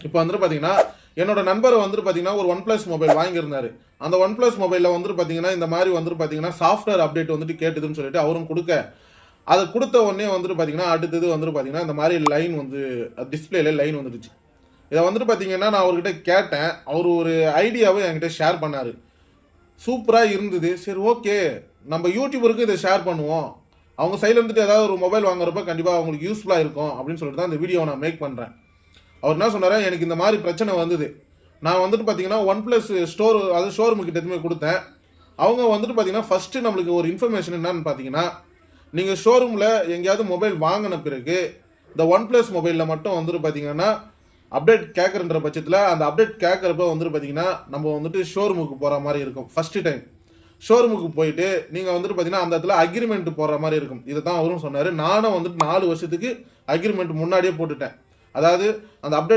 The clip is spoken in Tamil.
இப்போ வந்துட்டு பார்த்தீங்கன்னா என்னோட நண்பர் வந்துட்டு பார்த்தீங்கன்னா ஒரு OnePlus மொபைல் வாங்கியிருந்தாரு. அந்த OnePlus மொபைலில் வந்துட்டு பார்த்தீங்கன்னா இந்த மாதிரி வந்துட்டு பார்த்தீங்கன்னா சாஃப்ட்வேர் அப்டேட் வந்துட்டு கேட்டுதுன்னு சொல்லிட்டு அவரும் கொடுக்க, அதை கொடுத்த உடனே வந்துட்டு பார்த்தீங்கன்னா அடுத்தது வந்துட்டு பார்த்தீங்கன்னா இந்த மாதிரி லைன் வந்து டிஸ்பிளேல லைன் வந்துடுச்சு. இதை வந்துட்டு பார்த்தீங்கன்னா நான் அவர்கிட்ட கேட்டேன். அவர் ஒரு ஐடியாவை என்கிட்ட ஷேர் பண்ணார். சூப்பராக இருந்தது. சரி, ஓகே, நம்ம யூடியூபருக்கு இதை ஷேர் பண்ணுவோம். அவங்க சைடில் இருந்துட்டு ஏதாவது ஒரு மொபைல் வாங்குறப்ப கண்டிப்பாக அவங்களுக்கு யூஸ்ஃபுல்லாக இருக்கும் அப்படின்னு சொல்லிட்டு தான் இந்த வீடியோவை நான் மேக் பண்ணுறேன். அவர் என்ன சொன்னார், எனக்கு இந்த மாதிரி பிரச்சனை வந்தது. நான் வந்துட்டு பார்த்தீங்கன்னா OnePlus ஸ்டோர், அது ஷோரூம் கிட்ட எதுவுமே கொடுத்தேன். அவங்க வந்துட்டு பார்த்தீங்கன்னா ஃபஸ்ட்டு நம்மளுக்கு ஒரு இன்ஃபர்மேஷன் என்னன்னு பார்த்தீங்கன்னா, நீங்கள் ஷோரூமில் எங்கேயாவது மொபைல் வாங்கின பிறகு இந்த OnePlus மொபைலில் மட்டும் வந்துட்டு பார்த்தீங்கன்னா அப்டேட் கேட்குறன்ற பட்சத்தில் அந்த அப்டேட் கேட்குறப்ப வந்துட்டு பார்த்தீங்கன்னா நம்ம வந்துட்டு ஷோரூமுக்கு போகிற மாதிரி இருக்கும். ஃபஸ்ட்டு டைம் ஷோரூமுக்கு போயிட்டு நீங்கள் வந்துட்டு பார்த்தீங்கன்னா அந்த இடத்துல அக்ரிமெண்ட் போடுற மாதிரி இருக்கும். இதை தான் அவரும் சொன்னார். நானும் வந்துட்டு 4 வருஷத்துக்கு அக்ரிமெண்ட் முன்னாடியே போட்டுட்டேன். அதாவது அந்த அப்டேட்